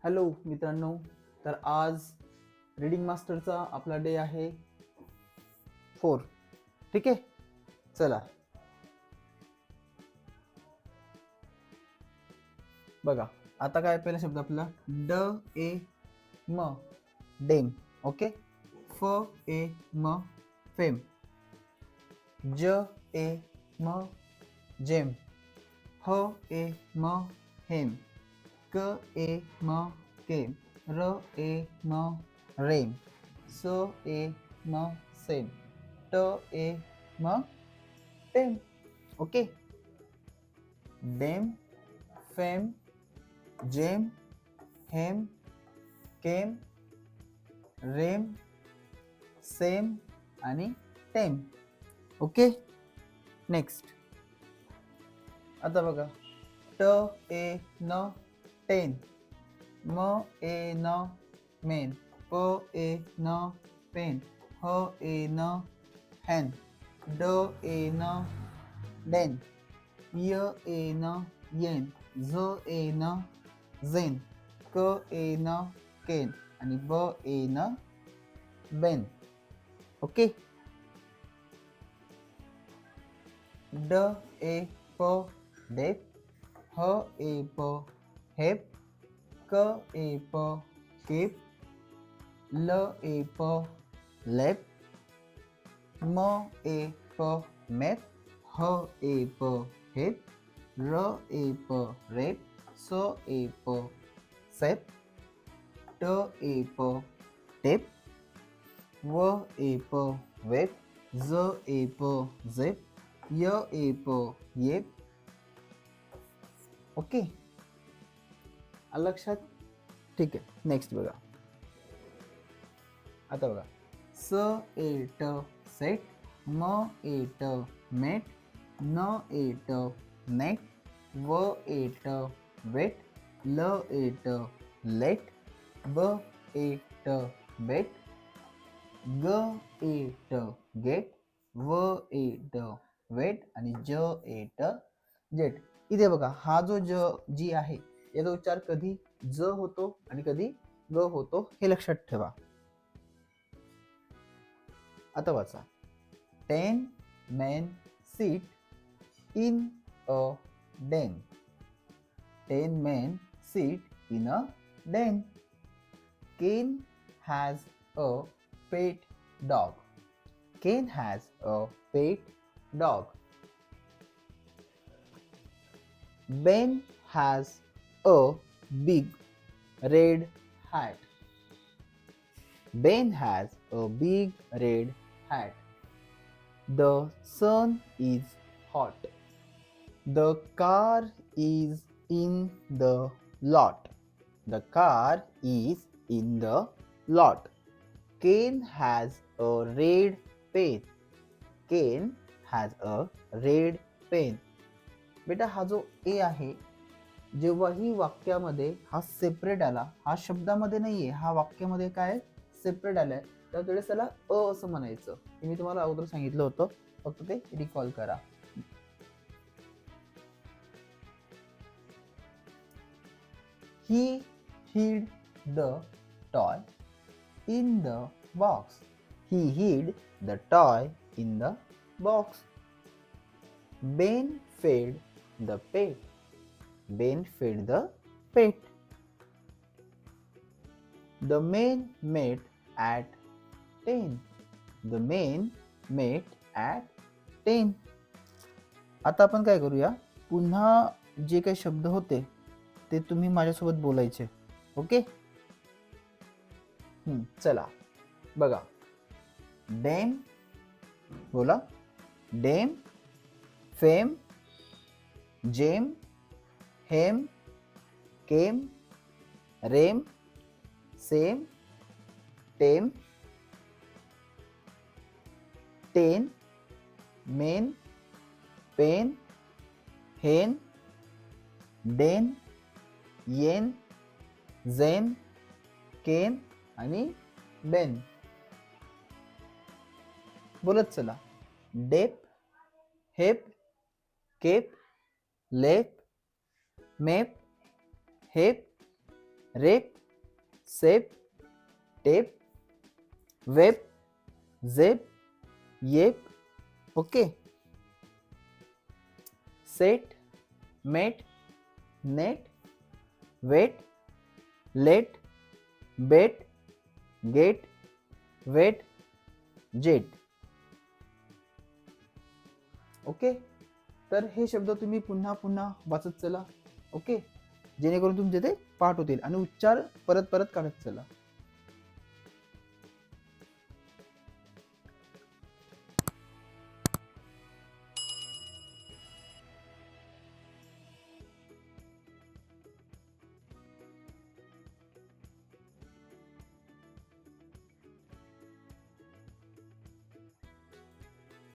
Hello मित्रांनो, तर आज रीडिंग मास्टरचा आपला डे आहे 4. ठीक आहे, चला बघा. आता काय पहिला शब्द आपला ड ए म डेम. ओके. फ ए म फेम. ज ए म जेम. ह ए म हेम. क ए म केम. र ए म रेम. स ए म सेम. ट ए म टेम. ओके. डेम, फेम, जेम, हेम, केम, रेम, सेम आणि टेम. ओके. नेक्स्ट आता बघा, ट ए न टेन. म ए न मेन. प ए न पेन. ह ए न हॅन. ड ए न डेन. य ए न येन. झ ए न झेन. क ए न केन आणि ब ए न बेन. ओके. ड ए प डेप. ह ए प हेप. क ए प केप. ल ए प लेप. म ए प मेप. ह ए प हेप. र ए प रेप. स ए प सेप. ट ए प टेप. व ए प वेप. ज ए प झेप. य ए प येप. ओके, आलं लक्षात? ठीक आहे. नेक्स्ट बघा. आता बघा, स ए ट सेट. म ए ट मेट. न ए ट नेट. व ए ट वेट. ल ए ट लेट. ब ए ट बेट. ग ए ट गेट. व ए ट वेट आणि ज ए ट जेट. इथे बघा, हा जो जी आहे याचा उच्चार कधी ज होतो आणि कधी ग होतो हे लक्षात ठेवा. आता वाचा. 10 men sit in a den. 10 men sit in a den. Ken has a pet dog. Ken has a pet dog. Ben has a big red hat. Ben has a big red hat. The sun is hot. The car is in the lot. The car is in the lot. Ken has a red pen. Ken has a red pen. बेटा, हा जो ए आहे, जेव्हाही वाक्यामध्ये हा separate आला, हा शब्दामध्ये नाहीये, हा वाक्यामध्ये काय सेपरेट आलाय, त्यावेळेस त्याला अ असं म्हणायचं. हे मी तुम्हाला अगोदर सांगितलं होतं, फक्त ते रिकॉल करा. He hid the toy in the box. He hid the toy in the box. Ben fed the pet. Ben fed the pet. The men met at 10. The men met at 10. आता आपण काय करूया, पुन्हा जे काही शब्द होते ते तुम्ही माझ्यासोबत बोलायचे. ओके. चला बघा. डेम बोला. डेम, फेम, जेम, हेम, केम, रेम, सेम, टेम, टेन, मेन, पेन, हेन, डेन, येन, झेन, केन आणि बेन. बोलत चला. डेप, हेप, केप, लेप, मेप, हेप, रेप, सेप, टेप, वेब, झेप, येप. ओके. सेट, मेट, नेट, वेट, लेट, बेट, गेट, वेट, जेट. ओके. तर हे शब्द तुम्ही पुन्हा पुन्हा वाचत चला. ओके, जेणेकरून तुमचे ते पाठ होतील आणि उच्चार परत परत काढत चला.